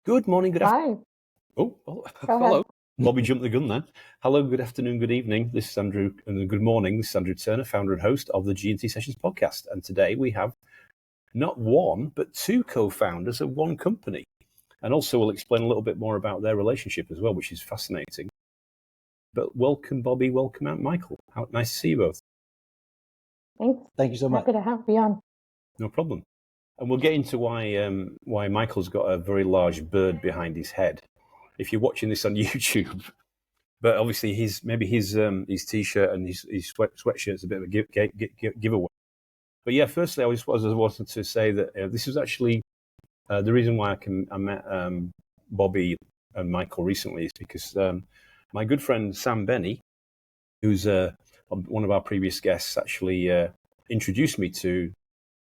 Good morning, good afternoon. Hi, go Hello. ahead. Bobby jumped the gun then. Hello, good afternoon, good evening. This is Andrew, and good morning. This is Andrew Turner, founder and host of the G&T Sessions podcast. And today we have not one, but two co-founders of one company. And also we'll explain a little bit more about their relationship as well, which is fascinating. But welcome, Bobbi. Welcome, Michael. Nice to see you both. Thanks. Thank you so much. Happy to have you on. No problem. And we'll get into why Michael's got a very large bird behind his head. If you're watching this on YouTube, but obviously his t-shirt and his sweatshirt's a bit of a giveaway. But yeah, firstly, I just wanted to say that this was actually the reason why I met Bobbi and Michael recently is because my good friend Sam Benny, who's one of our previous guests, actually introduced me to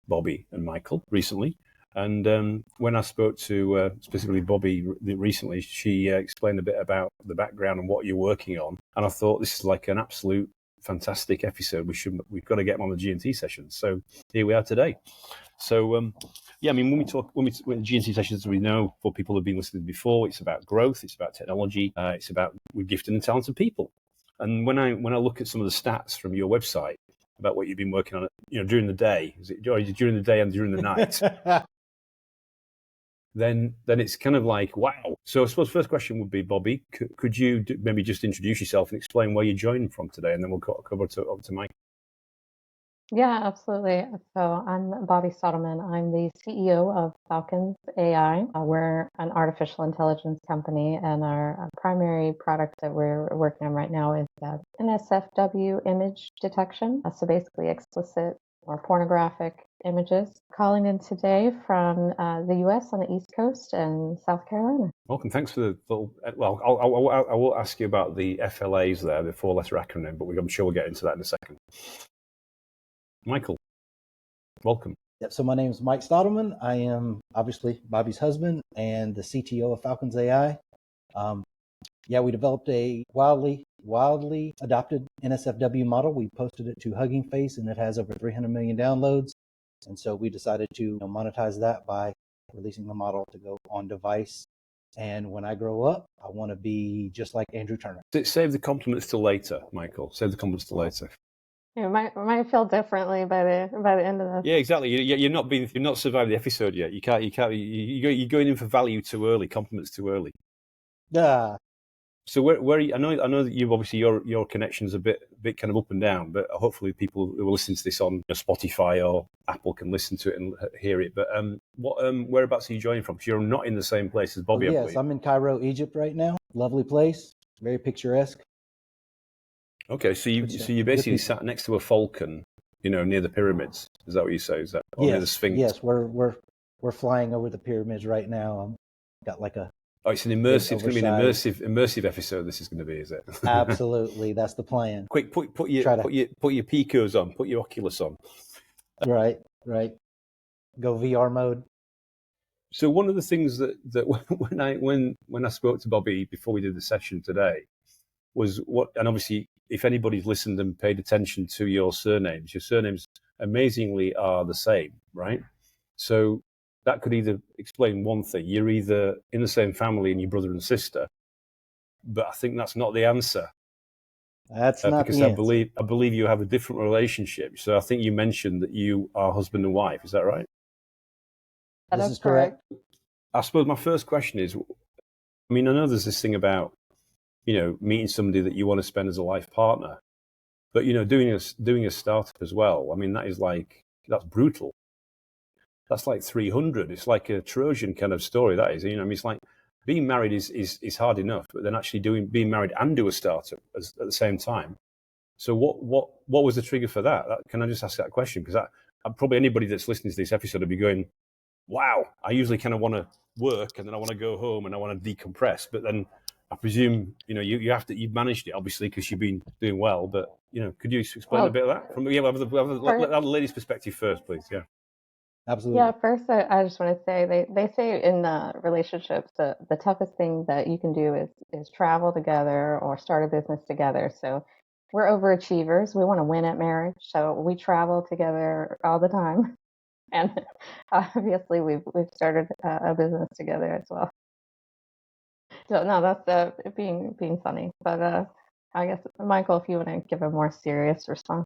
Bobbi and Michael recently. And when I spoke to specifically Bobbi recently, she explained a bit about the background and what you're working on. And I thought this is like an absolute fantastic episode. We've got to get them on the G&T Sessions. So here we are today. So yeah, I mean, when G&T Sessions, we know for people who've been listening before, it's about growth, it's about technology, it's about we're gifted and talented people. And when I look at some of the stats from your website about what you've been working on, during the day, is it during the day and during the night? then it's kind of like, wow. So I suppose the first question would be, Bobbi, could you maybe just introduce yourself and explain where you're joining from today, and then we'll cover up to Mike. Yeah, absolutely. So I'm Bobbi Stattelman. I'm the CEO of Falcons.ai. We're an artificial intelligence company, and our primary product that we're working on right now is NSFW image detection. So basically explicit or pornographic images. Calling in today from the U.S. on the East Coast and South Carolina. Welcome. Thanks for the little. Well, I will ask you about the FLAs there, the four-letter acronym, but I'm sure we'll get into that in a second. Michael, welcome. Yep. So my name is Mike Stattelman. I am obviously Bobbi's husband and the CTO of Falcons.ai. We developed a wildly adopted NSFW model. We posted it to Hugging Face, and it has over 300 million downloads. And so we decided to monetize that by releasing the model to go on device. And when I grow up, I want to be just like Andrew Turner. Save the compliments till later, Michael. Save the compliments till later. You might feel differently by the end of this. Yeah, exactly. You've not survived the episode yet. You can't. You're going in for value too early, compliments too early. Yeah. So where are you, I know that you've obviously your connection's a bit kind of up and down, but hopefully people who are listening to this on Spotify or Apple can listen to it and hear it. But whereabouts are you joining from? Because you're not in the same place as Bobbi. Yes, I'm in Cairo, Egypt right now. Lovely place, very picturesque. Okay, so you basically sat next to a falcon, near the pyramids. Is that what you say? Is that near the Sphinx? Yes, we're flying over the pyramids right now. Got like a. Oh, it's an immersive. It's going to be an immersive episode. This is going to be, is it? Absolutely, that's the plan. Quick, put your Picos on. Put your Oculus on. Right. Go VR mode. So one of the things that when I spoke to Bobbi before we did the session today was and obviously if anybody's listened and paid attention to your surnames amazingly are the same, right? So that could either explain one thing. You're either in the same family and your brother and sister, but I think that's not the answer. That's not because the answer. I believe you have a different relationship. So I think you mentioned that you are husband and wife. Is that right? This is correct. I suppose my first question is, I mean, I know there's this thing about, meeting somebody that you want to spend as a life partner, but, doing a startup as well. I mean, that's brutal. That's like 300. It's like a Trojan kind of story. That is, it's like being married is hard enough, but then actually being married and do a startup at the same time. So what was the trigger for that? Can I just ask that question? Because probably anybody that's listening to this episode will be going, wow, I usually kind of want to work and then I want to go home and I want to decompress. But then I presume, you've managed it obviously because you've been doing well, but, could you explain a bit of that from the lady's perspective first, please? Yeah. Absolutely. Yeah, first I just want to say they say in relationships the toughest thing that you can do is travel together or start a business together. So we're overachievers. We want to win at marriage. So we travel together all the time. And obviously we've started a business together as well. So no, that's being funny. But I guess Michael, if you want to give a more serious response.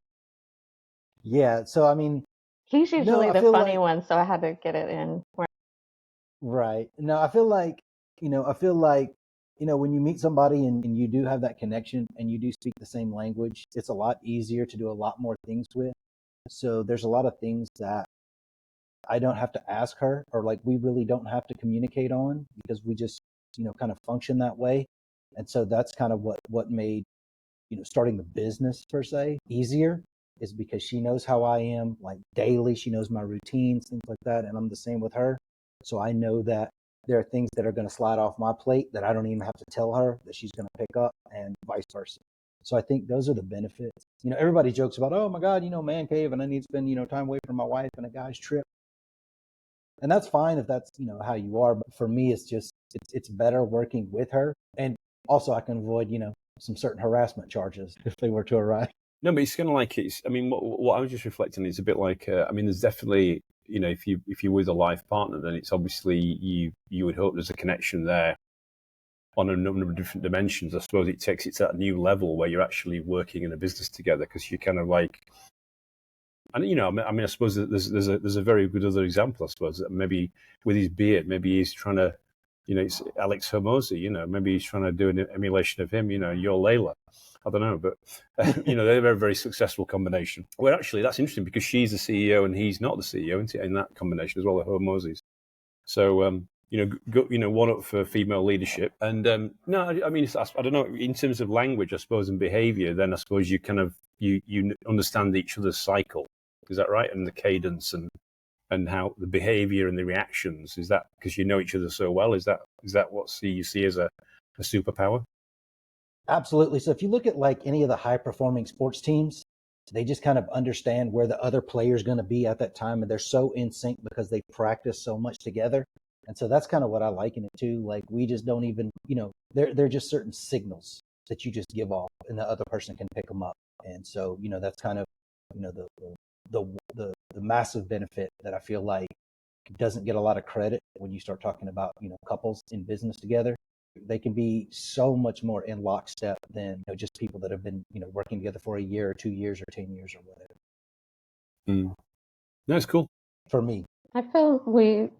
Yeah. So I mean, He's no, usually I the feel funny like one, so I had to get it in. right. No, I feel like when you meet somebody and you do have that connection and you do speak the same language, it's a lot easier to do a lot more things with. So there's a lot of things that I don't have to ask her, or like we really don't have to communicate on, because we just kind of function that way. And so that's kind of what made starting the business per se easier, is because she knows how I am, like daily. She knows my routines, things like that, and I'm the same with her. So I know that there are things that are going to slide off my plate that I don't even have to tell her that she's going to pick up, and vice versa. So I think those are the benefits. Everybody jokes about, oh my God, man cave, and I need to spend time away from my wife and a guy's trip. And that's fine if that's how you are, but for me it's better working with her. And also I can avoid some certain harassment charges if they were to arise. No, but it's kind of like I mean, what I was just reflecting is a bit like I mean, there's definitely if you're with a life partner, then it's obviously you would hope there's a connection there on a number of different dimensions. I suppose it takes it to that new level where you're actually working in a business together, because you kind of like. And I mean, I suppose there's a very good other example. I suppose that maybe with his beard, maybe he's trying to, it's Alex Hormozy. Maybe he's trying to do an emulation of him. You're Layla. I don't know, but they're a very, very successful combination. Well, actually, that's interesting because she's the CEO and he's not the CEO in that combination as well, the Hormozys. So one up for female leadership. And no, I mean, I don't know. In terms of language, I suppose, and behaviour, then I suppose you kind of you understand each other's cycle. Is that right? And the cadence and how the behaviour and the reactions, is that because you know each other so well? Is that what you see as a superpower? Absolutely. So if you look at like any of the high performing sports teams, they just kind of understand where the other player is going to be at that time, and they're so in sync because they practice so much together. And so that's kind of what I liken it to. Like we just don't even, they're just certain signals that you just give off, and the other person can pick them up. And so that's kind of the massive benefit that I feel like doesn't get a lot of credit when you start talking about couples in business together. They can be so much more in lockstep than just people that have been working together for a year or 2 years or 10 years or whatever. No, it's cool for me. I feel we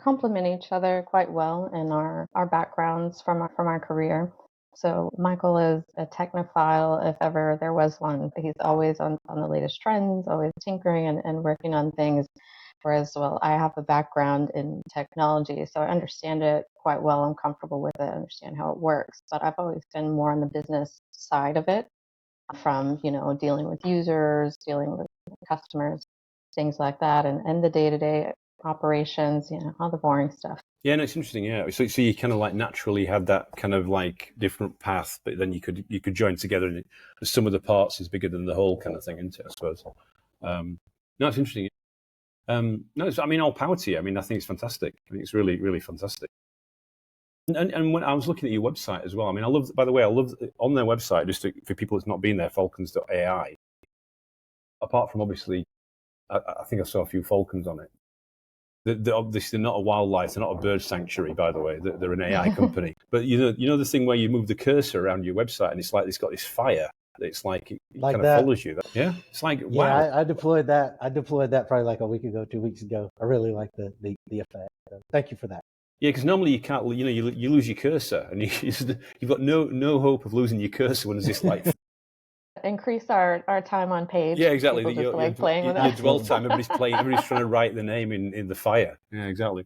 complement each other quite well in our backgrounds from our career. So Michael is a technophile, if ever there was one. He's always on the latest trends, always tinkering and working on things. Whereas, well, I have a background in technology, so I understand it quite well. I'm comfortable with it, I understand how it works. But I've always been more on the business side of it, from dealing with users, dealing with customers, things like that, and the day-to-day operations, all the boring stuff. Yeah, no, it's interesting. Yeah, so you kind of like naturally had that kind of like different path, but then you could join together, and the sum of the parts is bigger than the whole kind of thing, isn't it? I suppose. No, it's interesting. No, I mean, all power to you. I mean, I think it's fantastic. I think it's really, really fantastic. And when I was looking at your website as well, I mean, I love on their website, just for people that's not been there, Falcons.ai. Apart from obviously, I think I saw a few falcons on it. They're obviously not a wildlife, they're not a bird sanctuary, by the way. They're an AI company. But you know the thing where you move the cursor around your website and it's like it's got this fire. It's like it kind of follows you. Yeah, it's like wow. Yeah, I deployed that. I deployed that probably like a week ago, 2 weeks ago. I really like the effect. So thank you for that. Yeah, because normally you can't. You lose your cursor, and you've got no hope of losing your cursor when there's this like. Increase our time on page. Yeah, exactly. Just like playing with your dwell time. Everybody's trying to write the name in the fire. Yeah, exactly.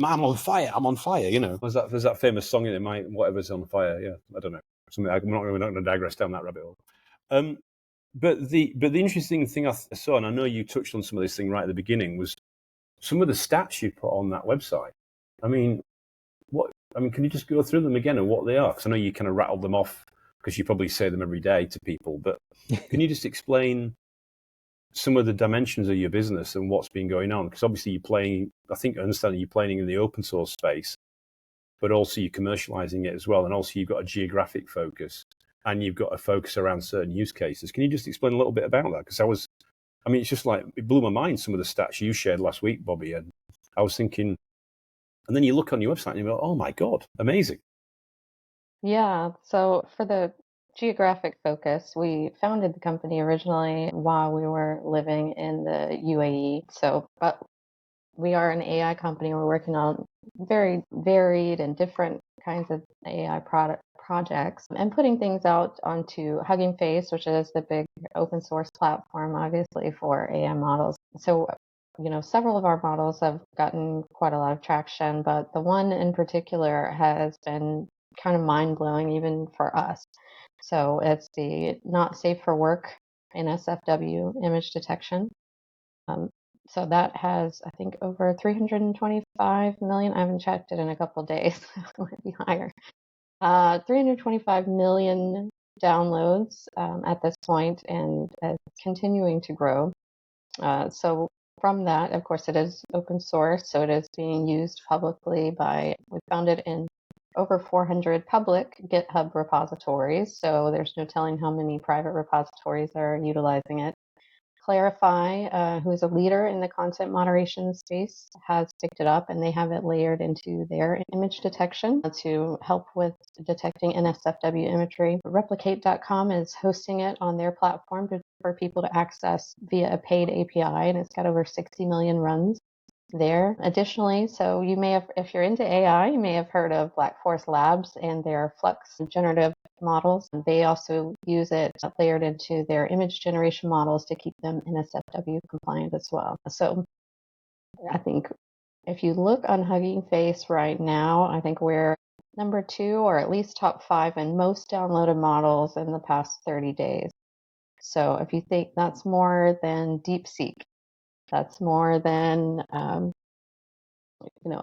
I'm on fire. I'm on fire. There's that famous song in it. Whatever's on fire. Yeah, I don't know. We're not going to digress down that rabbit hole. But the interesting thing I saw, and I know you touched on some of this thing right at the beginning, was some of the stats you put on that website. I mean, can you just go through them again and what they are? Because I know you kind of rattled them off because you probably say them every day to people. But can you just explain some of the dimensions of your business and what's been going on? Because obviously I understand you're playing in the open source space, but also you're commercializing it as well. And also you've got a geographic focus and you've got a focus around certain use cases. Can you just explain a little bit about that? Because it's just like, it blew my mind, some of the stats you shared last week, Bobbi. And I was thinking, And then you look on your website and you go, oh my God, amazing. Yeah, so for the geographic focus, we founded the company originally while we were living in the UAE. But we are an AI company. We're working on very varied and different kinds of AI projects and putting things out onto Hugging Face, which is the big open source platform, obviously, for AI models. So, several of our models have gotten quite a lot of traction, but the one in particular has been kind of mind-blowing even for us. So it's the not safe for work NSFW image detection. So that has, I think, over 325 million. I haven't checked it in a couple of days. It might be higher. 325 million downloads at this point, and continuing to grow. So from that, of course, it is open source, so it is being used publicly we found it in over 400 public GitHub repositories, so there's no telling how many private repositories are utilizing it. Clarify, who is a leader in the content moderation space, has picked it up, and they have it layered into their image detection to help with detecting NSFW imagery. Replicate.com is hosting it on their platform for people to access via a paid API, and it's got over 60 million runs there. Additionally, so you may have, if you're into AI, you may have heard of Black Forest Labs and their Flux generative models. They also use it layered into their image generation models to keep them NSFW compliant as well. So I think if you look on Hugging Face right now, I think we're number 2 or at least top 5 in most downloaded models in the past 30 days. So if you think that's more than DeepSeek, that's more than a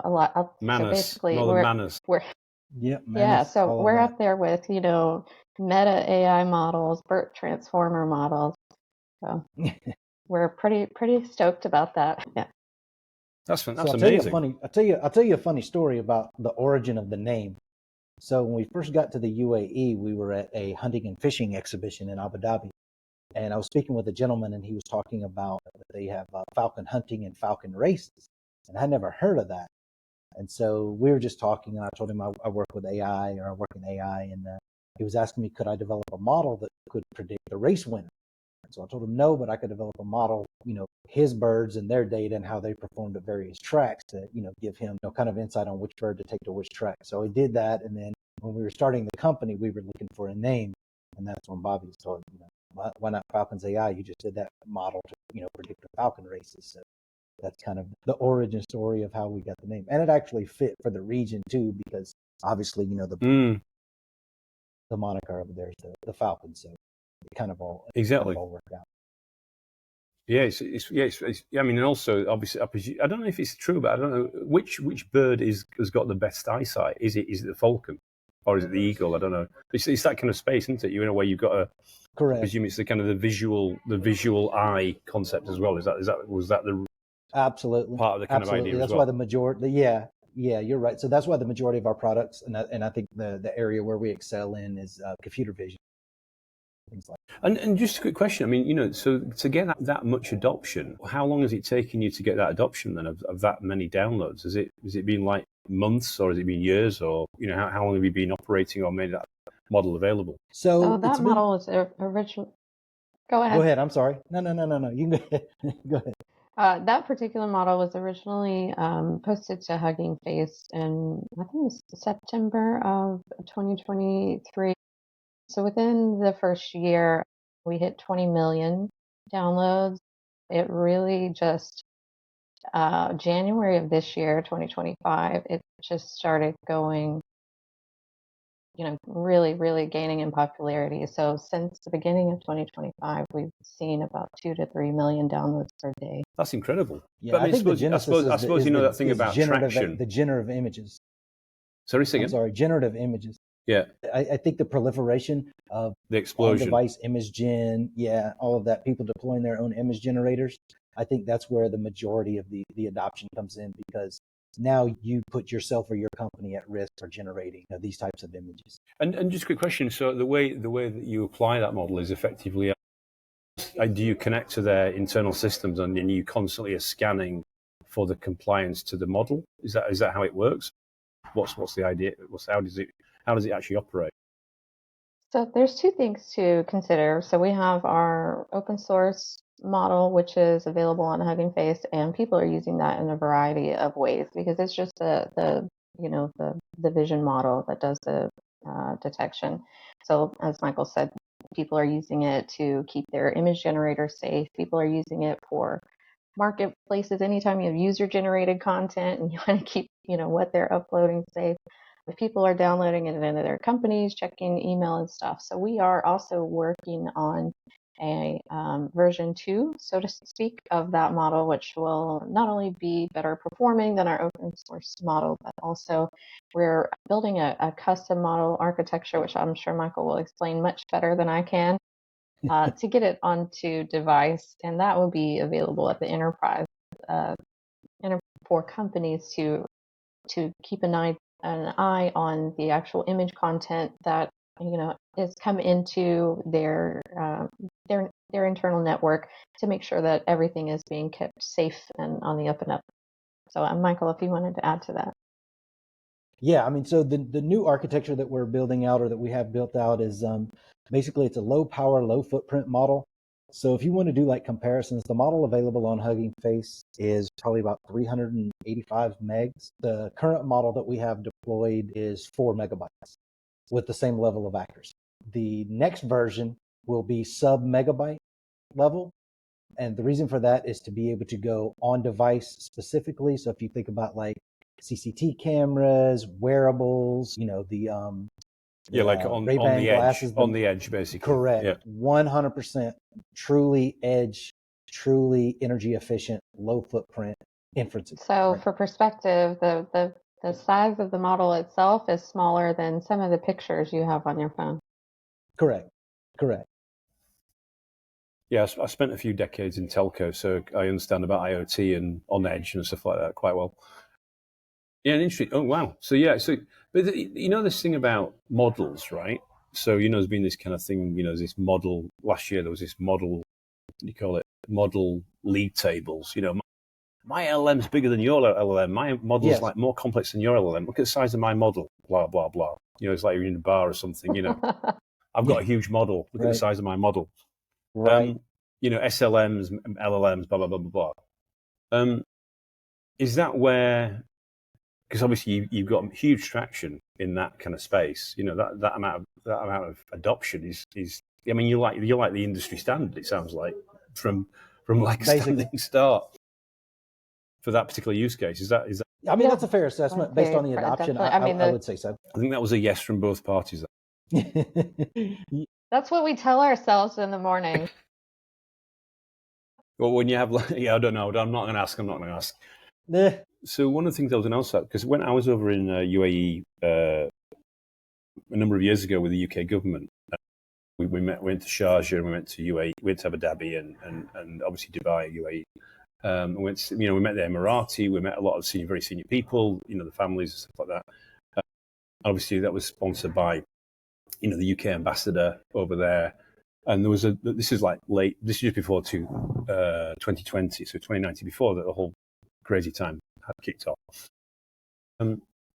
lot. Manus, so basically, Manus. we're Manus, yeah. So we're up there with Meta AI models, BERT transformer models. So we're pretty stoked about that. Yeah. That's so amazing. I'll tell you a funny story about the origin of the name. So when we first got to the UAE, we were at a hunting and fishing exhibition in Abu Dhabi. And I was speaking with a gentleman, and he was talking about they have falcon hunting and falcon races. And I never heard of that. And so we were just talking, and I told him I work with AI, or I work in AI. And he was asking me, could I develop a model that could predict the race winner? And so I told him no, but I could develop a model, his birds and their data and how they performed at various tracks to, give him kind of insight on which bird to take to which track. So he did that. And then when we were starting the company, we were looking for a name. And that's when Bobbi told me, why not Falcons AI? You just did that model to, predict the falcon races. So that's kind of the origin story of how we got the name. And it actually fit for the region too, because obviously, the moniker over there is the Falcon. So it kind of all worked out. Yeah, I mean, and also obviously, I don't know if it's true, but I don't know which bird has got the best eyesight. Is it the falcon, or is it the eagle? I don't know. It's that kind of space, isn't it? You in a way, you've got to. Correct. I presume it's the kind of the visual eye concept as well. Was that the absolutely part of the kind of idea? That's why the majority. Yeah, you're right. So that's why the majority of our products, and I think the area where we excel in is computer vision. Things like that. And just a quick question. I mean, so to get that much adoption, how long has it taken you to get that adoption then of that many downloads? Has it been like months, or has it been years, or how long have you been operating or made that model available? So that model is original. Go ahead. Go ahead. I'm sorry. No. You can go ahead. That particular model was originally posted to Hugging Face in, I think it was September of 2023. So within the first year, we hit 20 million downloads. It really just, January of this year, 2025, it just started going, really, really gaining in popularity. So since the beginning of 2025, we've seen about 2 to 3 million downloads per day. That's incredible. Yeah, but I think I suppose that thing about traction. The generative images. Sorry, say again? I'm sorry, generative images. Yeah. I think the proliferation of the explosion, on-device image gen, all of that, people deploying their own image generators. I think that's where the majority of the adoption comes in, because now you put yourself or your company at risk for generating these types of images. And just a quick question. So the way that you apply that model is effectively, do you connect to their internal systems, and you constantly are scanning for the compliance to the model? Is that how it works? What's the idea? How does it actually operate? So there's two things to consider. So we have our open source model, which is available on Hugging Face, and people are using that in a variety of ways because it's just the vision model that does the detection. So as Michael said, people are using it to keep their image generators safe. People are using it for marketplaces. Anytime you have user generated content and you want to keep what they're uploading safe, if people are downloading it into their companies, checking email and stuff. So we are also working on a version 2, so to speak, of that model, which will not only be better performing than our open source model, but also we're building a custom model architecture, which I'm sure Michael will explain much better than I can, to get it onto device, and that will be available at the enterprise for companies to keep an eye on the actual image content that is come into their internal network, to make sure that everything is being kept safe and on the up and up. So Michael, if you wanted to add to that. Yeah, I mean, so the new architecture that we're building out, or that we have built out, is basically it's a low power, low footprint model. So if you want to do like comparisons, the model available on Hugging Face is probably about 385 megs. The current model that we have deployed is 4 megabytes with the same level of accuracy. The next version will be sub megabyte level. And the reason for that is to be able to go on device specifically. So if you think about like CCT cameras, wearables, like on Ray-Ban the glasses, edge, on the edge, basically. Correct. Yeah. 100% truly edge, truly energy efficient, low footprint inferencing. So for perspective, the size of the model itself is smaller than some of the pictures you have on your phone. Correct. Yeah, I spent a few decades in telco, so I understand about IoT and on edge and stuff like that quite well. Yeah, interesting. Oh, wow. So but this thing about models, right? So, there's been this kind of thing, this model. Last year there was this model, what do you call it? Model league tables. My LLM's bigger than your LLM. My model's like more complex than your LLM. Look at the size of my model. Blah blah blah. It's like you're in a bar or something. I've got a huge model. Look at the size of my model. Right. SLMs, LLMs, blah blah blah blah blah. Is that where? Because obviously you've got huge traction in that kind of space. That amount of adoption is. I mean, you're like the industry standard. It sounds like from like a standing start for that particular use case. Is that? I mean, that's a fair assessment based on the adoption. I would say so. I think that was a yes from both parties. That's what we tell ourselves in the morning. Well, when you have, I don't know. I'm not going to ask. So one of the things I was going to ask, because when I was over in UAE a number of years ago with the UK government, we went to Sharjah, we went to UAE, we went to Abu Dhabi, and obviously Dubai, UAE. We met the Emirati, we met a lot of very senior people, the families and stuff like that. Obviously, that was sponsored by, the UK ambassador over there. And there was this is just before 2020, so 2019, before the whole crazy time had kicked off.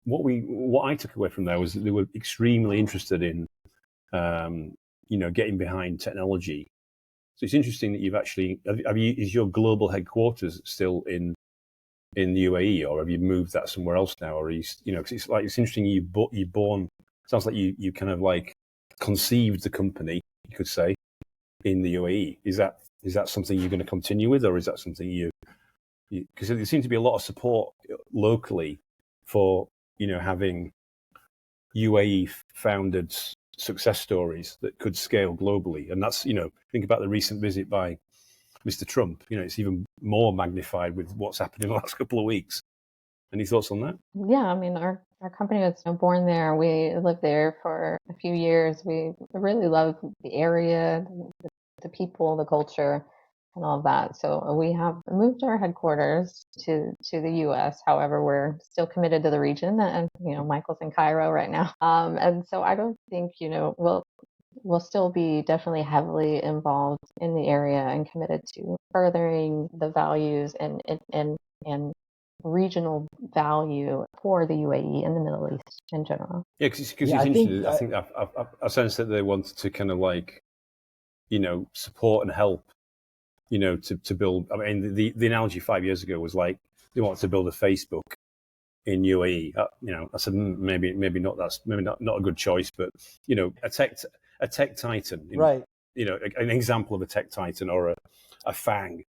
What I took away from there was that they were extremely interested in, getting behind technology. So it's interesting that you've actually, is your global headquarters still in the UAE, or have you moved that somewhere else now? Or cause it's interesting you born. Sounds like you kind of like conceived the company, you could say, in the UAE. Is that something you're going to continue with, or is that something because there seems to be a lot of support locally for having UAE founded success stories that could scale globally, and that's think about the recent visit by Mr. Trump. It's even more magnified with what's happened in the last couple of weeks. Any thoughts on that? Yeah, I mean, our company was born there. We lived there for a few years. We really love the area, the people, the culture, and all of that. So we have moved our headquarters to the U.S. However, we're still committed to the region, and Michael's in Cairo right now. And so I don't think we'll still be definitely heavily involved in the area and committed to furthering the values and regional value for the UAE and the Middle East in general. Yeah, because it's Yeah, interesting. I think I sense that they wanted to kind of like, support and help, to build. I mean, the analogy 5 years ago was like they wanted to build a Facebook in UAE. I said maybe not. That's maybe not a good choice, but a tech titan, right. An example of a tech titan or a FANG,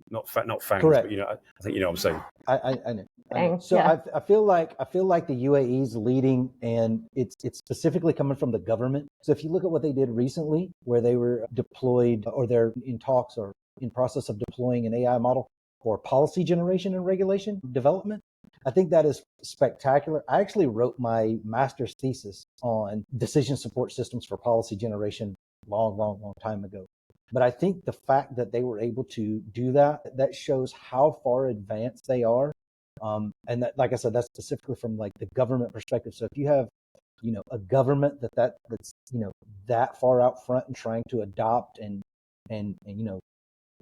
not fangs, Correct. but I think what I'm saying. I know. So Yeah. I feel like the UAE is leading, and it's specifically coming from the government. So if you look at what they did recently, where they were deployed, or they're in talks or in process of deploying an AI model for policy generation and regulation development, I think that is spectacular. I actually wrote my master's thesis on decision support systems for policy generation long time ago. But I think the fact that they were able to do that shows how far advanced they are. And that, like I said, that's specifically from like the government perspective. So if you have, a government that's, that far out front and trying to adopt and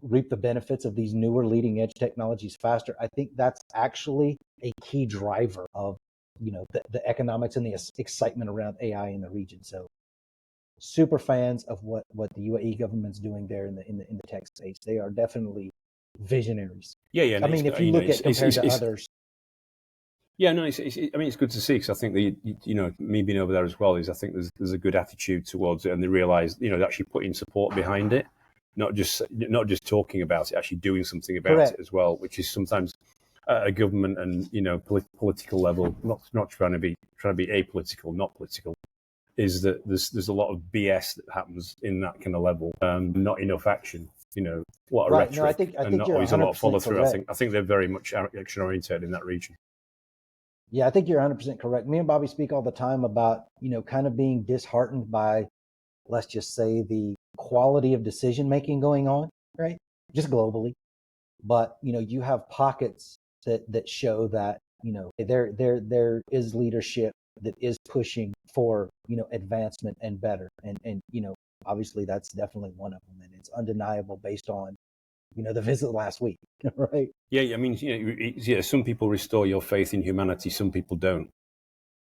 reap the benefits of these newer leading edge technologies faster, I think that's actually a key driver of, the economics and the excitement around AI in the region. So super fans of what the UAE government's doing there in the tech space. They are definitely visionaries. Yeah. I mean, if you look at compared to others. Yeah, no, it's good to see, because I think me being over there as well is I think there's a good attitude towards it, and they realise they're actually putting support behind it, not just talking about it, actually doing something about Correct. it as well, which is sometimes at a government and political level, not trying to be apolitical, not political, is that there's a lot of BS that happens in that kind of level, not enough action. A lot of rhetoric, No, I think and not you're always a lot of follow through. correct. I think they're very much action oriented in that region. Yeah, I think you're 100% correct. Me and Bobbi speak all the time about, kind of being disheartened by, let's just say, the quality of decision making going on, right? Just globally. But, you have pockets that show that, there is leadership that is pushing for, advancement and better. And obviously that's definitely one of them. And it's undeniable based on, the visit last week, right? Yeah, I mean, some people restore your faith in humanity, some people don't.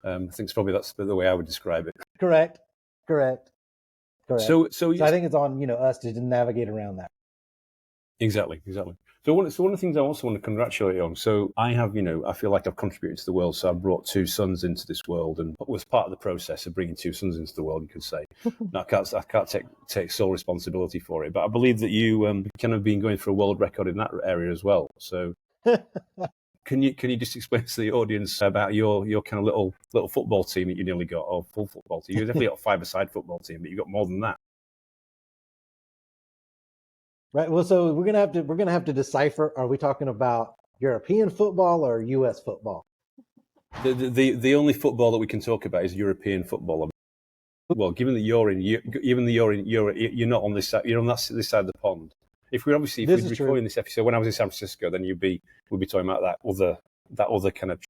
I think that's the way I would describe it. Correct. So I think it's on, us to navigate around that. Exactly. So one of the things I also want to congratulate you on. So I have, I feel like I've contributed to the world. So I brought 2 sons into this world, and was part of the process of bringing 2 sons into the world, you could say. Now, I can't take sole responsibility for it, but I believe that you kind of been going for a world record in that area as well. So can you just explain to the audience about your kind of little football team that you nearly got, or full football team? You definitely got a 5-a-side football team, but you got more than that. Right. Well, so we're gonna have to decipher: are we talking about European football or U.S. football? The only football that we can talk about is European football. Well, given that you're not on this side, you're on this side of the pond. If we're recording this episode when I was in San Francisco, then we'd be talking about that other kind of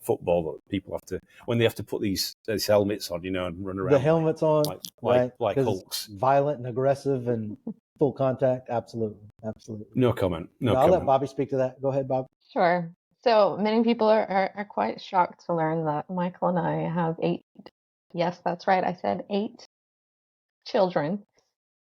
football that people have to, when they have to put these helmets on, and run around. The helmets on, like Hulks, violent and aggressive and full contact. Absolutely. No comment. I'll let Bobbi speak to that. Go ahead, Bob. Sure. So many people are quite shocked to learn that Michael and I have 8. Yes, that's right. I said 8 children.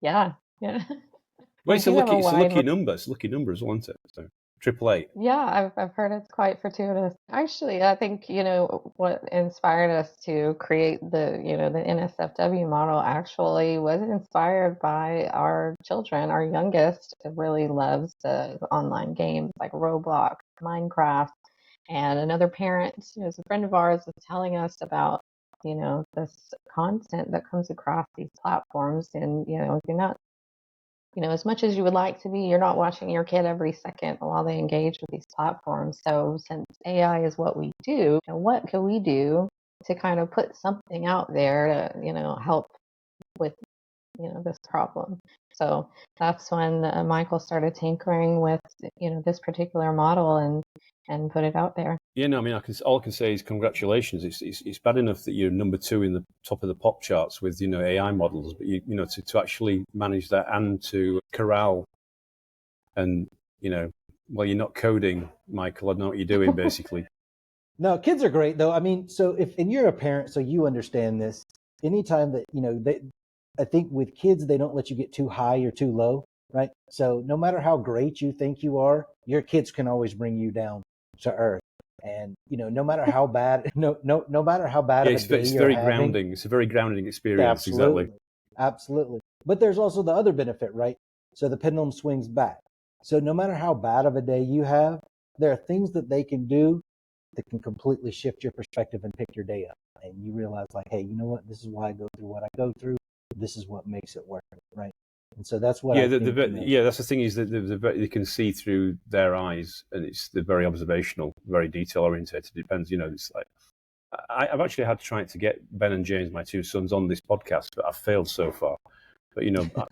Yeah. Well, it's lucky numbers. Lucky numbers, wasn't it? So 888. Yeah, I've heard it's quite fortuitous. Actually, I think, what inspired us to create the NSFW model actually was inspired by our children. Our youngest really loves the online games like Roblox, Minecraft, and another parent, is a friend of ours, was telling us about, this content that comes across these platforms. And, if you're not, as much as you would like to be, you're not watching your kid every second while they engage with these platforms. So since AI is what we do, what can we do to kind of put something out there to, help with, this problem? So that's when Michael started tinkering with, this particular model and put it out there. Yeah, no, I mean, all I can say is congratulations. It's bad enough that you're number 2 in the top of the pop charts with AI models, but to actually manage that and to corral and Well, you're not coding, Michael. I know what you're doing, basically. No, kids are great though. I mean, so and you're a parent, so you understand this. Anytime that, I think with kids, they don't let you get too high or too low, right? So no matter how great you think you are, your kids can always bring you down to earth. And, no matter how bad, no matter how bad of a day It's you're very having, grounding. It's a very grounding experience. absolutely, Exactly. absolutely. But there's also the other benefit, right? So the pendulum swings back. So no matter how bad of a day you have, there are things that they can do that can completely shift your perspective and pick your day up. And you realize, like, hey, you know what? This is why I go through what I go through. This is what makes it work, right? And so that's what I think. That's the thing, is that they can see through their eyes, and they're very observational, very detail oriented. It depends, it's like, I've actually had to try to get Ben and James, my two sons, on this podcast, but I've failed so far. But,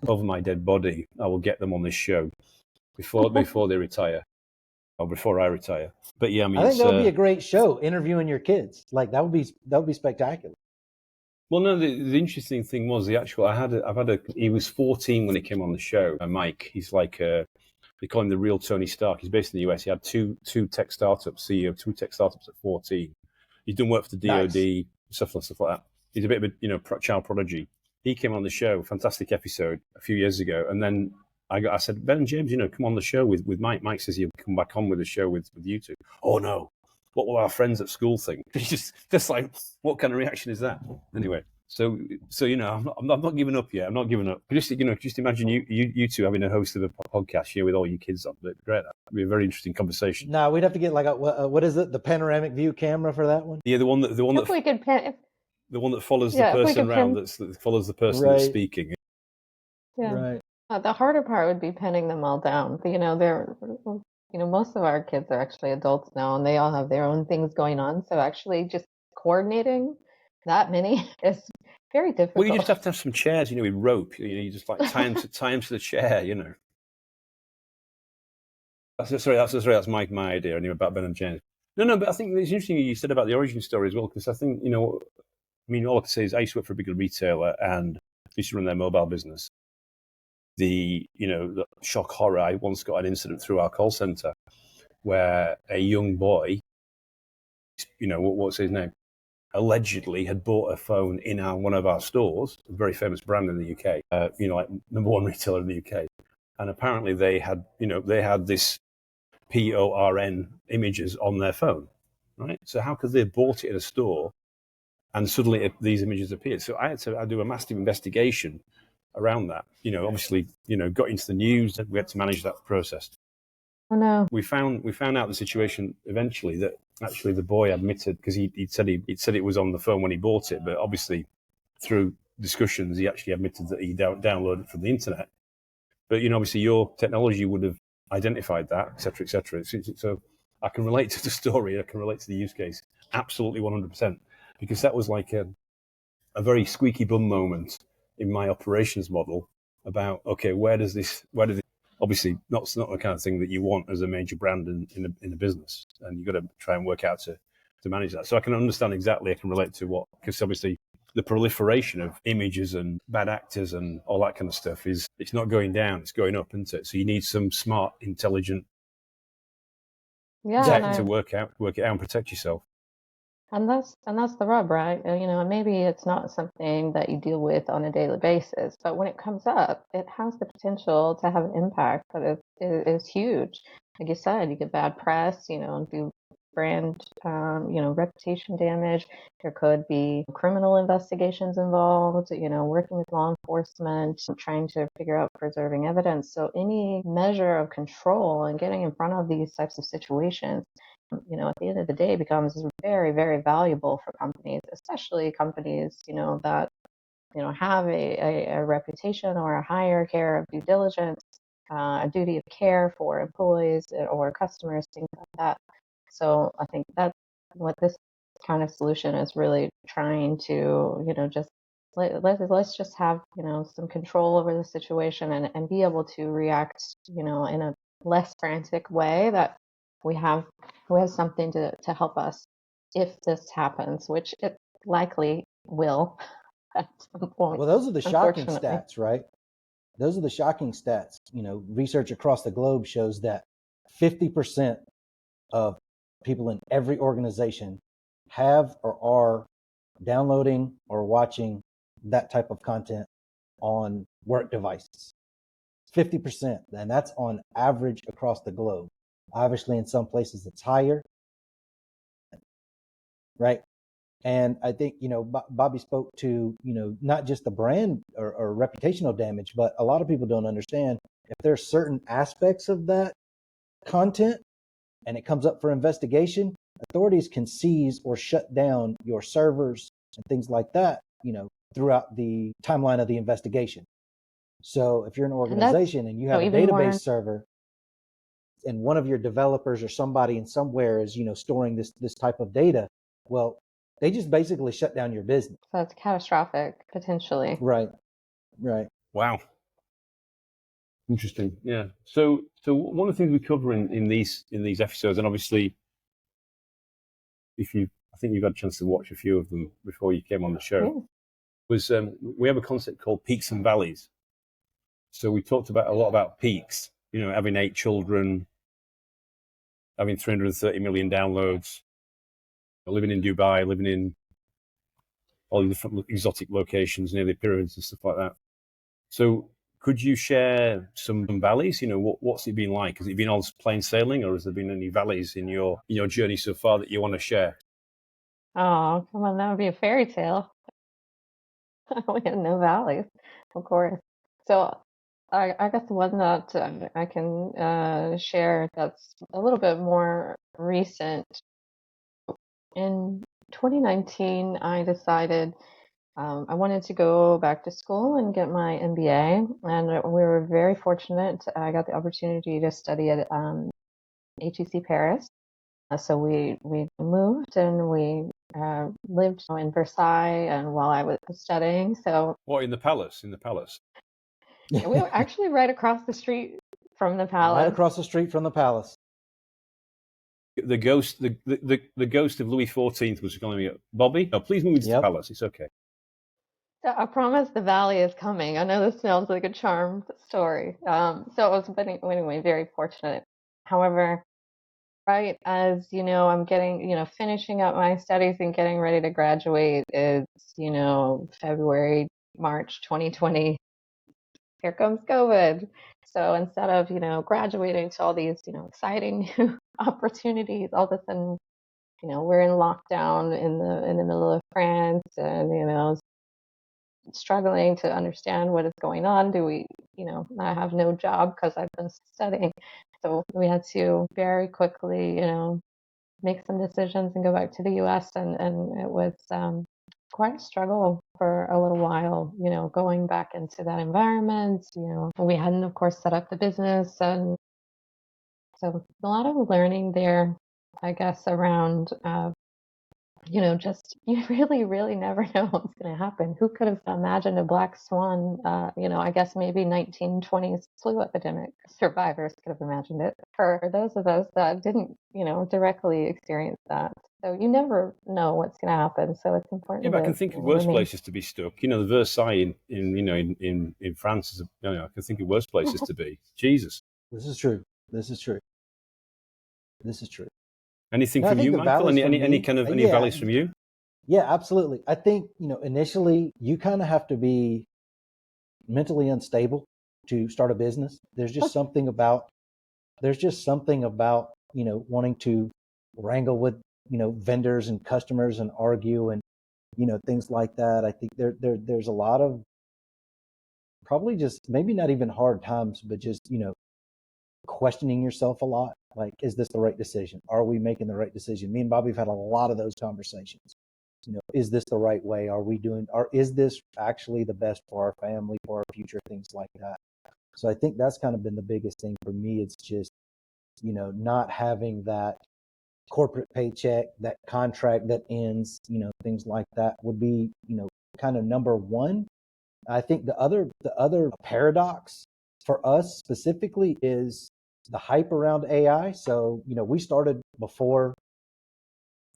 over my dead body, I will get them on this show before they retire, or before I retire. But yeah, I think that would be a great show, interviewing your kids. Like that would be spectacular. Well, no, the interesting thing was he was 14 when he came on the show. Mike, he's like, they call him the real Tony Stark. He's based in the US. He had two tech startups, CEO of two tech startups at 14. He's done work for the DoD, nice. stuff like that. He's a bit of a, child prodigy. He came on the show, fantastic episode a few years ago. And then I said, Ben and James, come on the show with Mike. Mike says he'll come back on with the show with you two. Oh no. What will our friends at school think? just like, what kind of reaction is that? Anyway, so I'm not giving up yet. I'm not giving up. Just imagine you two having a host of a podcast, with all your kids on. But great, that'd be a very interesting conversation. No, we'd have to get like what is it? The panoramic view camera for that one? Yeah, the one that the one that follows the person around. That follows the person that's speaking. Yeah. Right. The harder part would be pinning them all down. Most of our kids are actually adults now, and they all have their own things going on. So actually just coordinating that many is very difficult. Well, you just have to have some chairs, with rope. You just like tie them to the chair, That's my idea anyway about Ben and James. No, but I think it's interesting you said about the origin story as well, because I think, all I can say is I used to work for a big retailer and used to run their mobile business. The shock horror, I once got an incident through our call center where a young boy, what's his name, allegedly had bought a phone in one of our stores, a very famous brand in the UK, like number one retailer in the UK. And apparently they had this PORN images on their phone, right? So how could they have bought it in a store and suddenly these images appeared? So I had to do a massive investigation around that. Obviously, got into the news, and we had to manage that process. Oh no. We found out the situation eventually that actually the boy admitted, because he'd said it was on the phone when he bought it, but obviously through discussions he actually admitted that he downloaded it from the internet. But obviously your technology would have identified that, etc., etc. So I can relate to the story, I can relate to the use case absolutely 100%, because that was like a very squeaky bum moment in my operations model about, okay, where does this obviously not the kind of thing that you want as a major brand in a business, and you've got to try and work out to manage that. So I can understand exactly, I can relate to because obviously the proliferation of images and bad actors and all that kind of stuff it's not going down, it's going up, isn't it? So you need some smart, intelligent tech to work it out and protect yourself. And that's the rub, right? Maybe it's not something that you deal with on a daily basis, but when it comes up, it has the potential to have an impact that is huge. Like you said, you get bad press, and do brand, reputation damage. There could be criminal investigations involved, working with law enforcement, trying to figure out preserving evidence. So any measure of control and getting in front of these types of situations, at the end of the day, becomes very, very valuable for companies, especially companies, that, have a reputation or a higher care of due diligence, a duty of care for employees or customers, things like that. So I think that's what this kind of solution is really trying to, just let's just have, some control over the situation and be able to react, in a less frantic way, that we have something to help us if this happens, which it likely will at some point. Well, those are the shocking stats, right? Those are the shocking stats. Research across the globe shows that 50% of people in every organization have or are downloading or watching that type of content on work devices. 50%, and that's on average across the globe. Obviously, in some places it's higher, right? And I think, Bobbi spoke to, not just the brand or reputational damage, but a lot of people don't understand if there's certain aspects of that content and it comes up for investigation, authorities can seize or shut down your servers and things like that, throughout the timeline of the investigation. So if you're an organization and you have a database server and one of your developers or somebody in somewhere is, storing this type of data, well, they just basically shut down your business. So that's catastrophic, potentially. Right. Wow. Interesting. Yeah. So one of the things we cover in these episodes, and obviously, I think you've had a chance to watch a few of them before you came on the show, was we have a concept called peaks and valleys. So we talked a lot about peaks, having 8 children, having 330 million downloads, living in Dubai, living in all the different exotic locations near the pyramids and stuff like that. So could you share some valleys? What's it been like? Has it been all plain sailing, or has there been any valleys in your journey so far that you want to share? Oh, come on, that would be a fairy tale. We had no valleys, of course. So I guess the one that I can share that's a little bit more recent. In 2019, I decided I wanted to go back to school and get my MBA, and we were very fortunate. I got the opportunity to study at HEC Paris. So we moved and we lived in Versailles, and while I was studying, so what, in the palace? we were actually right across the street from the palace. Right across the street from the palace. The ghost of Louis XIV was calling me, Bobbi, no, please move into the palace. It's okay. So I promise the valley is coming. I know this sounds like a charmed story. So I was anyway very fortunate. However, right as I'm getting, finishing up my studies and getting ready to graduate, it's February, March 2020. Here comes COVID. So instead of graduating to all these exciting new opportunities, all of a sudden we're in lockdown in the middle of France, and struggling to understand what is going on. Do we I have no job because I've been studying, so we had to very quickly make some decisions and go back to the US, and it was quite a struggle for a little while, going back into that environment. We hadn't, of course, set up the business, and so a lot of learning there, I guess, around just you really, really never know what's going to happen. Who could have imagined a black swan? I guess maybe 1920s flu epidemic survivors could have imagined it. For those of us that didn't, directly experience that, so you never know what's going to happen. So it's important. Yeah, but I can think of worse places to be stuck. The Versailles in France is. I can think of worse places to be. Jesus. This is true. Anything from you, Michael? Any valleys from you? Yeah, absolutely. I think, initially you kind of have to be mentally unstable to start a business. There's just something about, wanting to wrangle with, vendors and customers and argue and, things like that. I think there's a lot of probably just maybe not even hard times, but just, questioning yourself a lot. Like, is this the right decision? Are we making the right decision? Me and Bobbi have had a lot of those conversations. Is this the right way? Is this actually the best for our family, for our future, things like that. So I think that's kind of been the biggest thing for me. It's just, not having that corporate paycheck, that contract that ends, things like that would be, kind of number one. I think the other paradox for us specifically is the hype around AI. So, we started before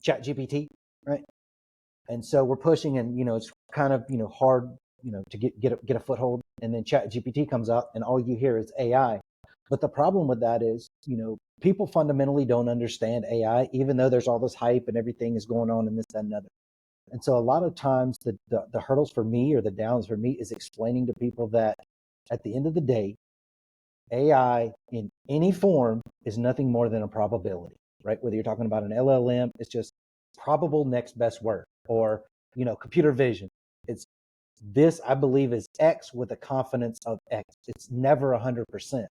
ChatGPT, right? And so we're pushing, and, it's kind of, hard, to get a foothold. And then ChatGPT comes out and all you hear is AI. But the problem with that is, people fundamentally don't understand AI, even though there's all this hype and everything is going on and this, that, and another. And so a lot of times the hurdles for me, or the downs for me, is explaining to people that at the end of the day, AI in any form is nothing more than a probability, right? Whether you're talking about an LLM, it's just probable next best word, or, computer vision. It's this, I believe, is X with a confidence of X. It's never 100%.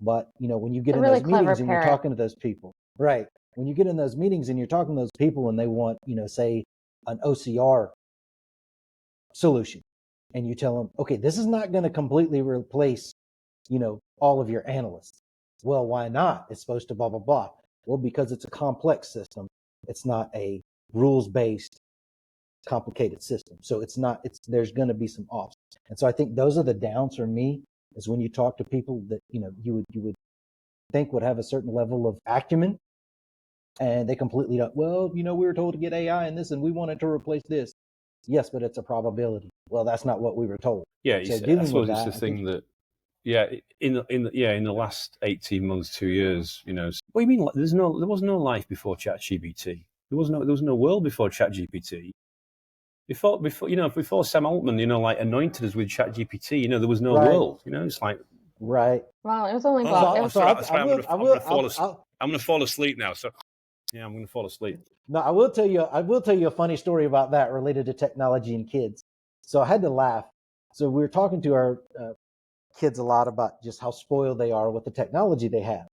But, when you get in those meetings and you're talking to those people, right? When you get in those meetings and you're talking to those people and they want, say an OCR solution, and you tell them, okay, this is not going to completely replace, all of your analysts. Well, why not? It's supposed to blah, blah, blah. Well, because it's a complex system. It's not a rules-based, complicated system. So there's going to be some offs. And so I think those are the downs for me, is when you talk to people that, you would think would have a certain level of acumen, and they completely don't. Well, we were told to get AI and this, and we wanted to replace this. Yes, but it's a probability. Well, that's not what we were told. Yeah, so I suppose it's the thing that, in the last 18 months, 2 years, what do you mean? There was no life before ChatGPT. There was no world before ChatGPT. Before Sam Altman, anointed us with ChatGPT, there was no world. It's like, right. Well, it was only I'm going to fall asleep now. So yeah, I'm going to fall asleep. No, I will tell you a funny story about that related to technology and kids. So I had to laugh. So we were talking to our kids a lot about just how spoiled they are with the technology they have.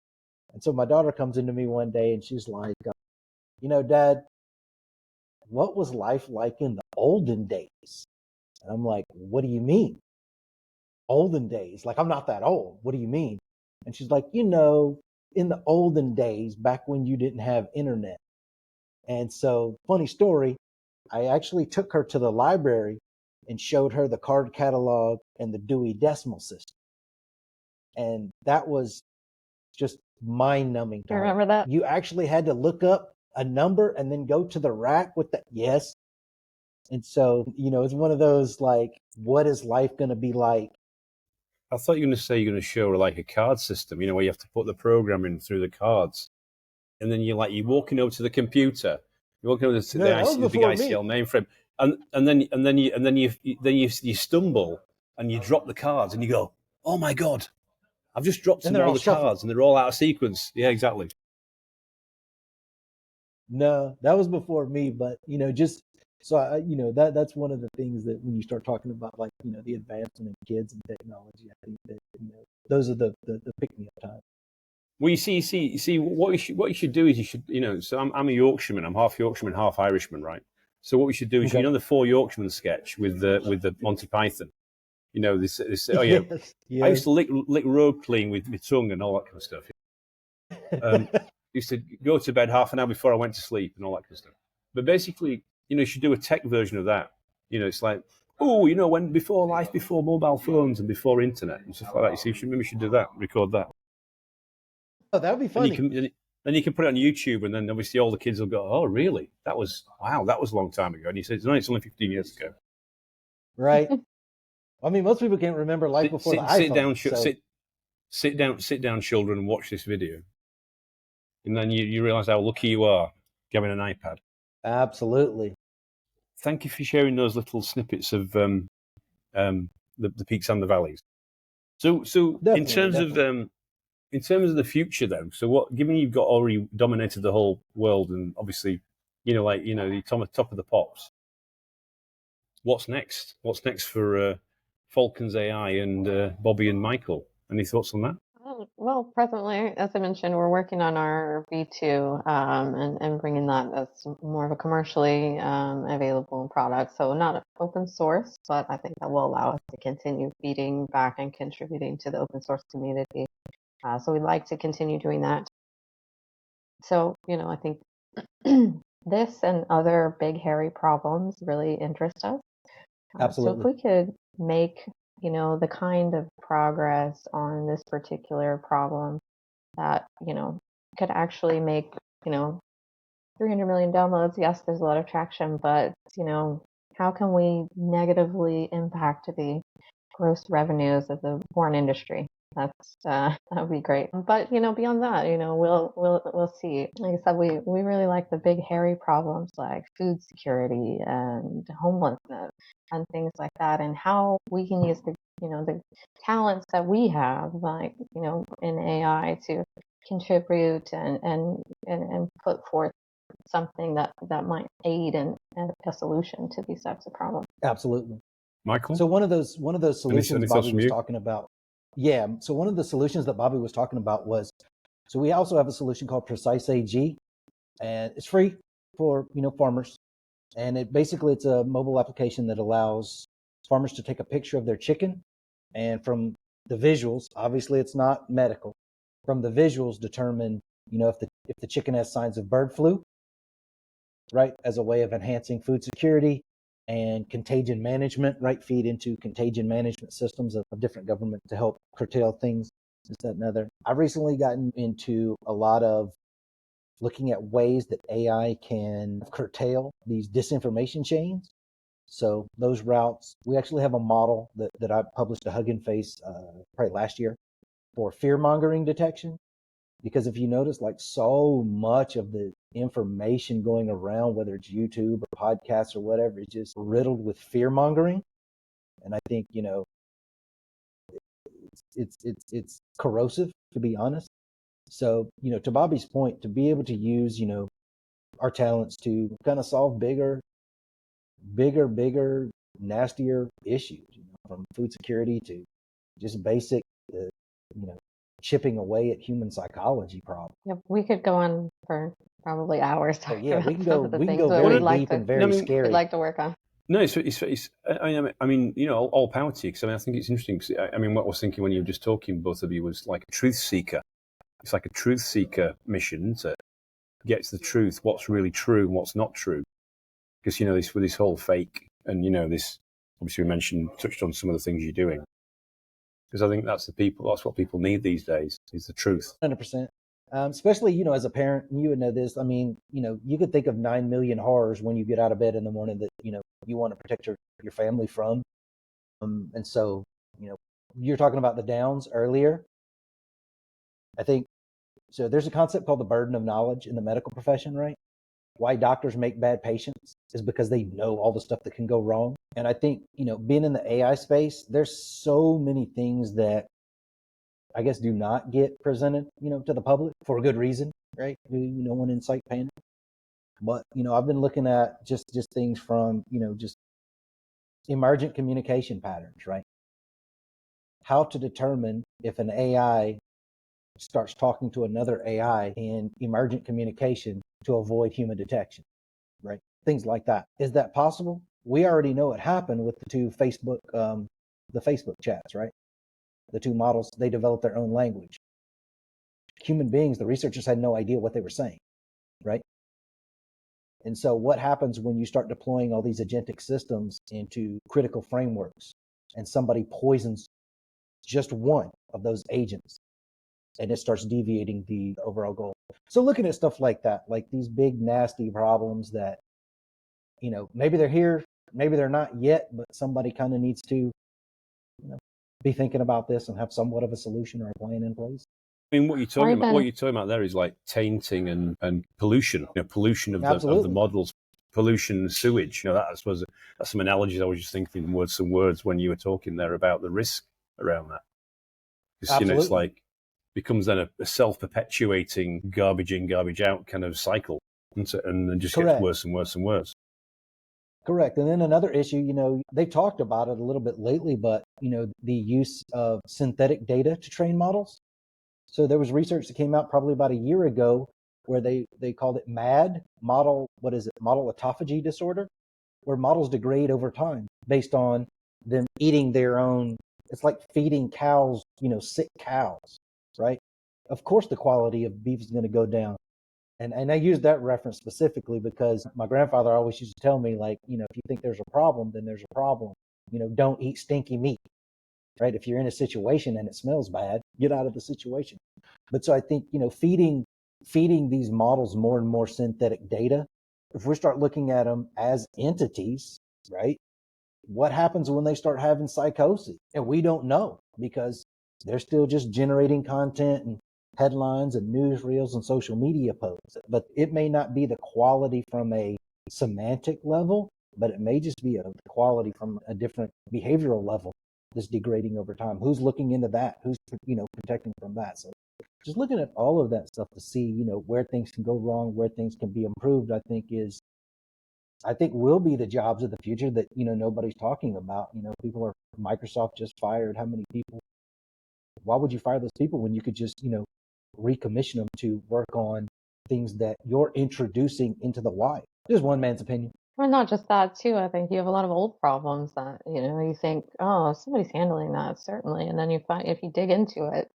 And so my daughter comes into me one day and she's like, Dad, what was life like in the olden days? And I'm like, what do you mean? Olden days? Like, I'm not that old. What do you mean? And she's like, in the olden days, back when you didn't have internet. And so, funny story, I actually took her to the library and showed her the card catalog and the Dewey Decimal System. And that was just mind-numbing. You remember that? You actually had to look up a number and then go to the rack with the, yes. And so, it's one of those, like, what is life going to be like? I thought you were going to say you're going to show her like a card system, where you have to put the program in through the cards. And then you're walking over to the computer, you're walking over to the big ICL mainframe, and then you stumble and you drop the cards and you go, oh my God, I've just dropped all the cards and they're all out of sequence. Yeah, exactly. No, that was before me, but just so that's one of the things that when you start talking about the advancement in kids and technology, I think that those are the pick me up times. Well, you see, what you should do is you should, so I'm a Yorkshireman, I'm half Yorkshireman, half Irishman, right? So what we should do is, the Four Yorkshiremen sketch with the Monty Python, this oh yeah, yes. I used to lick road clean with my tongue and all that kind of stuff. Used to go to bed half an hour before I went to sleep and all that kind of stuff. But basically, you should do a tech version of that. It's like, when before mobile phones and before internet and stuff like that. You see, maybe we should do that, record that. Oh, that would be funny. Then you can put it on YouTube, and then obviously all the kids will go, "Oh, really? That was a long time ago." And you say, "No, it's only 15 years ago." Right. I mean, most people can't remember life before the iPhone. Sit down, children, and watch this video, and then you realize how lucky you are getting an iPad. Absolutely. Thank you for sharing those little snippets of the peaks and the valleys. So in terms of the future, then, so given you've already dominated the whole world, and obviously, the top of the pops, what's next? What's next for Falcons.ai and Bobbi and Michael? Any thoughts on that? Well, presently, as I mentioned, we're working on our V2 and bringing that as more of a commercially available product. So not open source, but I think that will allow us to continue feeding back and contributing to the open source community. So we'd like to continue doing that. So, I think this and other big, hairy problems really interest us. Absolutely. So if we could make, the kind of progress on this particular problem that, could actually make, 300 million downloads. Yes, there's a lot of traction, but, how can we negatively impact the gross revenues of the porn industry? That would be great. But beyond that, we'll see. Like I said, we really like the big hairy problems like food security and homelessness and things like that, and how we can use the talents that we have, like in AI, to contribute and put forth something that might aid in a solution to these types of problems. Absolutely. Michael? So one of those solutions Bobbi was talking about. Yeah. So one of the solutions that Bobbi was talking about was, so we also have a solution called Precise AG, and it's free for farmers. And it's a mobile application that allows farmers to take a picture of their chicken, and from the visuals, obviously it's not medical, from the visuals determine if the chicken has signs of bird flu, right, as a way of enhancing food security and contagion management, right, feed into contagion management systems of different government to help curtail things, this, that, and other. I've recently gotten into a lot of looking at ways that AI can curtail these disinformation chains. So those routes, we actually have a model that I published a Hugging Face probably last year for fear mongering detection. Because if you notice, like, so much of the information going around, whether it's YouTube or podcasts or whatever, is just riddled with fear mongering. And I think, it's corrosive, to be honest. So, to Bobbi's point, to be able to use, our talents to kind of solve bigger, nastier issues, from food security to just basic, chipping away at human psychology problems. Yep, we could go on for probably hours talking about we can go very deep and very scary. We'd like to work on. No, it's I mean, all power to you, because I think it's interesting. I mean, what I was thinking when you were just talking, both of you, was like a truth seeker. It's like a truth seeker mission to get to the truth, what's really true and what's not true. Because, this whole fake and, this, obviously we touched on some of the things you're doing. Because I think that's what people need these days, is the truth. 100%. Especially, as a parent, and you would know this. I mean, you could think of 9 million horrors when you get out of bed in the morning that, you want to protect your family from. And so, you're talking about the downs earlier. I think, so there's a concept called the burden of knowledge in the medical profession, right? Why doctors make bad patients is because they know all the stuff that can go wrong. And I think, being in the AI space, there's so many things that I guess do not get presented, to the public for a good reason, right? You don't want to incite panic. But, I've been looking at just things from, just emergent communication patterns, right? How to determine if an AI starts talking to another AI in emergent communication to avoid human detection, right? Things like that. Is that possible? We already know it happened with the two Facebook chats, right? The two models, they developed their own language. Human beings, the researchers had no idea what they were saying, right? And so what happens when you start deploying all these agentic systems into critical frameworks and somebody poisons just one of those agents and it starts deviating the overall goal? So looking at stuff like that, like these big, nasty problems that, maybe they're here, maybe they're not yet, but somebody kind of needs to, be thinking about this and have somewhat of a solution or a plan in place. I mean, what you're talking about there is like tainting and pollution, pollution of the models, pollution and sewage. I suppose that's some analogies I was just thinking, words when you were talking there about the risk around that. Because, it's like, becomes then a self-perpetuating garbage in, garbage out kind of cycle, and just gets worse and worse and worse. Correct. And then another issue, they talked about it a little bit lately, but, the use of synthetic data to train models. So there was research that came out probably about a year ago where they called it MAD, model autophagy disorder, where models degrade over time based on them eating their own. It's like feeding cows, sick cows, right? Of course, the quality of beef is going to go down. And I use that reference specifically because my grandfather always used to tell me, like, if you think there's a problem, then there's a problem. Don't eat stinky meat, right? If you're in a situation and it smells bad, get out of the situation. But so I think, feeding these models more and more synthetic data, if we start looking at them as entities, right? What happens when they start having psychosis? And we don't know because They're still just generating content and headlines and newsreels and social media posts. But it may not be the quality from a semantic level, but it may just be a quality from a different behavioral level that's degrading over time. Who's looking into that? Who's, protecting from that? So just looking at all of that stuff to see, where things can go wrong, where things can be improved, I think will be the jobs of the future that, nobody's talking about. Microsoft just fired how many people? Why would you fire those people when you could just, recommission them to work on things that you're introducing into the wild? Just one man's opinion. Well, not just that too. I think you have a lot of old problems that, you think, oh, somebody's handling that, certainly. And then you find, if you dig into it,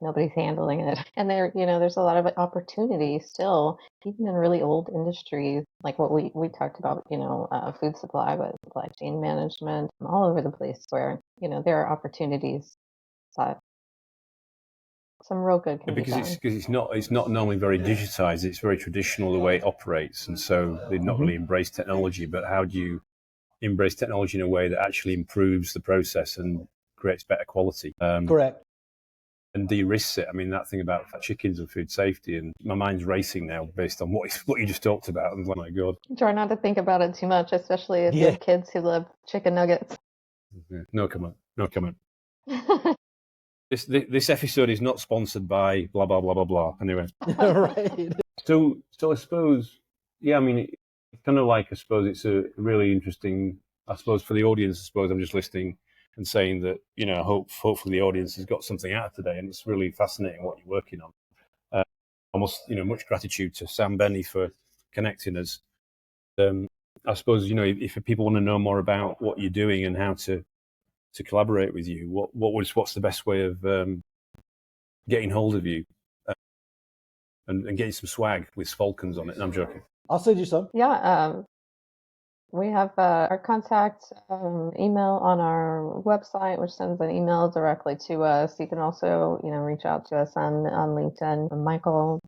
nobody's handling it. And there's a lot of opportunity still, even in really old industries, like what we talked about, food supply, but supply chain management, all over the place where, there are opportunities that some real good can be done. Because it's not normally very digitized. It's very traditional the way it operates, and so they not really embrace technology. But how do you embrace technology in a way that actually improves the process and creates better quality? Correct. And de-risks it. I mean, that thing about chickens and food safety, and my mind's racing now based on what you just talked about. And oh my God, try not to think about it too much, especially if you have kids who love chicken nuggets. No comment. This episode is not sponsored by blah blah blah blah blah. Anyway, right. So I suppose, yeah. I mean, it's kind of like, I suppose it's a really interesting. I suppose for the audience, I suppose I'm just listening and saying that, hopefully the audience has got something out of today, and it's really fascinating what you're working on. Almost, much gratitude to Sam Benny for connecting us. I suppose, if people want to know more about what you're doing and how to collaborate with you, what's the best way of getting hold of you and getting some swag with Falcons on it? And I'm joking. I'll send you some. Yeah. We have our contact email on our website, which sends an email directly to us. You can also, reach out to us on LinkedIn, Michael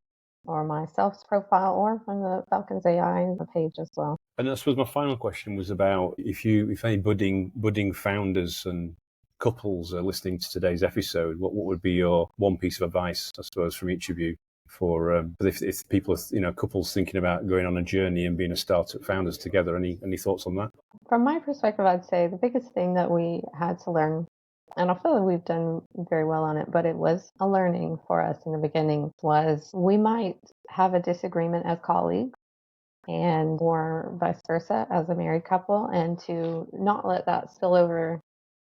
or myself's profile, or on the Falcons AI page as well. And I suppose my final question was about if any budding founders and couples are listening to today's episode, what would be your one piece of advice, I suppose, from each of you for if people are, couples thinking about going on a journey and being a startup founders together? Any thoughts on that? From my perspective, I'd say the biggest thing that we had to learn, and I feel like we've done very well on it, but it was a learning for us in the beginning, was we might have a disagreement as colleagues, and or vice versa as a married couple, and to not let that spill over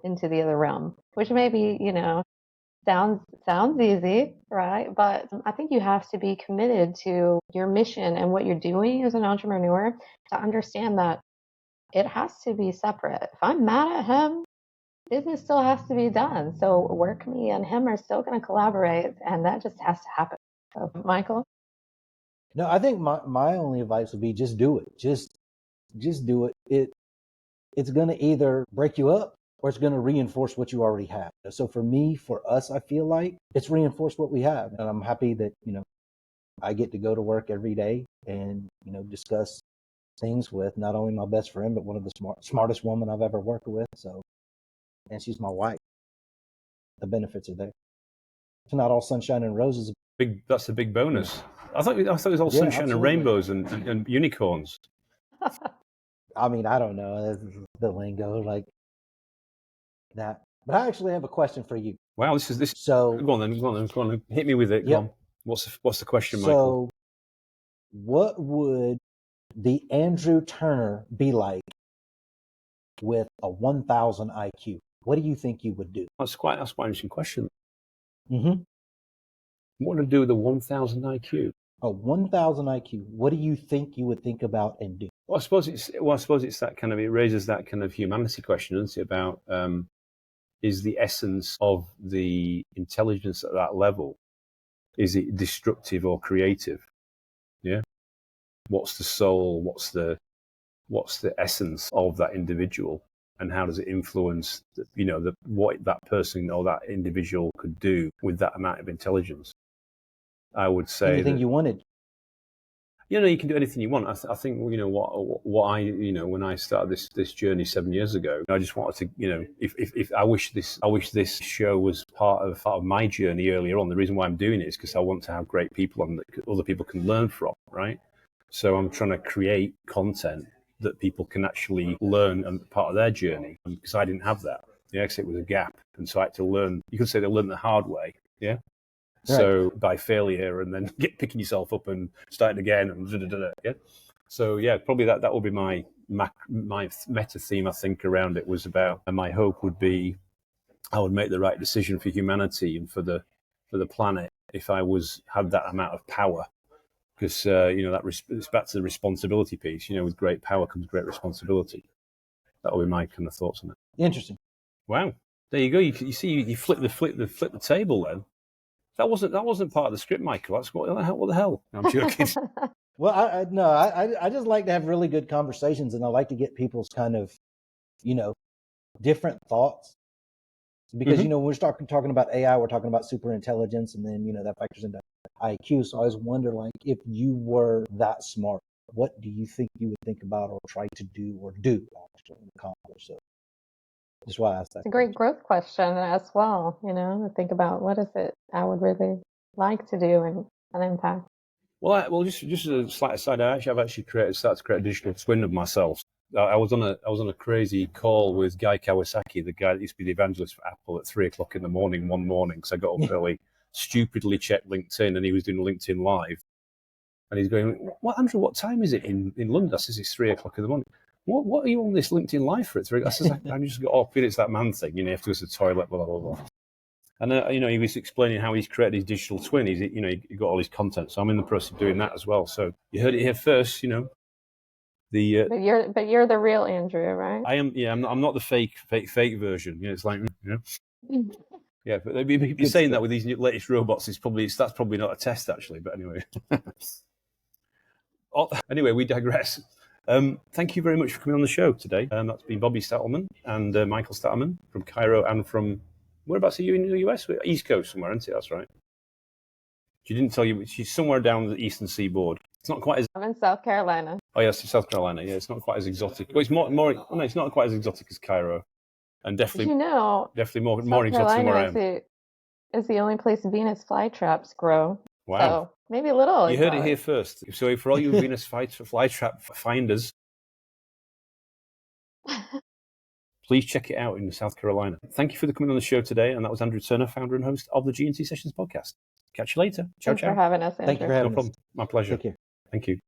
into the other realm, which maybe, sounds easy, right? But I think you have to be committed to your mission and what you're doing as an entrepreneur to understand that it has to be separate. If I'm mad at him, business still has to be done. So work me and him are still going to collaborate, and that just has to happen. So, Michael? No, I think my only advice would be just do it. Just do it. It's going to either break you up or it's going to reinforce what you already have. So for us, I feel like it's reinforced what we have. And I'm happy that, I get to go to work every day and, discuss things with not only my best friend, but one of the smartest women I've ever worked with. So, and she's my wife. The benefits are there. It's not all sunshine and roses. That's a big bonus. I thought it was all sunshine and rainbows and unicorns. I mean, I don't know the lingo like that. But I actually have a question for you. Wow, this. So go on then. Hit me with it. Yep. Go on. What's the question, Michael? So, what would the Andrew Turner be like with a 1,000 IQ? What do you think you would do? That's quite an interesting question. Mm-hmm. What to do with a 1,000 IQ? A 1,000 IQ. What do you think you would think about and do? Well, I suppose it's that kind of, it raises that kind of humanity question, doesn't it? About is the essence of the intelligence at that level, is it destructive or creative? Yeah. What's the soul? What's the essence of that individual, and how does it influence what that person or that individual could do with that amount of intelligence? I would say anything you wanted. You can do anything you want. I think what I when I started this journey 7 years ago, I just wanted to if I wish this show was part of my journey earlier on. The reason why I'm doing it is because I want to have great people on that other people can learn from, right? So I'm trying to create content that people can actually learn and part of their journey, because I didn't have that. The exit was a gap, and so I had to learn. You could say they learned the hard way, yeah. Right. So by failure, and then picking yourself up and starting again, and yeah. So yeah, probably that will be my meta theme. I think around it was about, and my hope would be, I would make the right decision for humanity and for the planet if I had that amount of power, because it's back to the responsibility piece. With great power comes great responsibility. That will be my kind of thoughts on it. Interesting. Wow, there you go. You see, you flip the table then. That wasn't part of the script, Michael. That's what the hell? No, I'm joking. Well, I just like to have really good conversations, and I like to get people's kind of, different thoughts, because when we're talking about AI, we're talking about super intelligence, and then that factors into IQ. So I always wonder, like, if you were that smart, what do you think you would think about or try to do or actually accomplish? So that's why I asked that. It's a great growth question as well, to think about what is it I would really like to do and impact. Well, just a slight aside, I've actually started to create a digital twin of myself. I was on a crazy call with Guy Kawasaki, the guy that used to be the evangelist for Apple, at 3:00 in the morning one morning, because I got up early, stupidly checked LinkedIn, and he was doing LinkedIn Live, and he's going, "What, Andrew? What time is it in London?" I says, "It's 3:00 in the morning." What are you on this LinkedIn Live for? I says, I just got off. It's that man thing, you have to go to the toilet, blah blah blah. And he was explaining how he's created his digital twin. He got all his content. So I'm in the process of doing that as well. So you heard it here first. But you're the real Andrew, right? I am. Yeah, I'm not the fake version. It's like, yeah. But you're saying that with these latest robots, that's probably not a test actually. But anyway, anyway, we digress. Thank you very much for coming on the show today. That's been Bobbi Stattelman and Michael Stattelman from Cairo, and from, whereabouts are you in the US? East Coast somewhere, isn't it? That's right. She didn't tell you, she's somewhere down the eastern seaboard. It's not quite as... I'm in South Carolina. Oh yes, South Carolina. Yeah, it's not quite as exotic. Well, it's more. No, it's not quite as exotic as Cairo, and definitely more exotic than where I am. Is the only place Venus flytraps grow. Wow. So maybe a little. You heard it here first. So for all you Venus flytrap finders, please check it out in South Carolina. Thank you for coming on the show today. And that was Andrew Turner, founder and host of the G&T Sessions podcast. Catch you later. Ciao, Thanks for having us, Andrew. Thank you for having us. No problem. My pleasure. Take care. Thank you.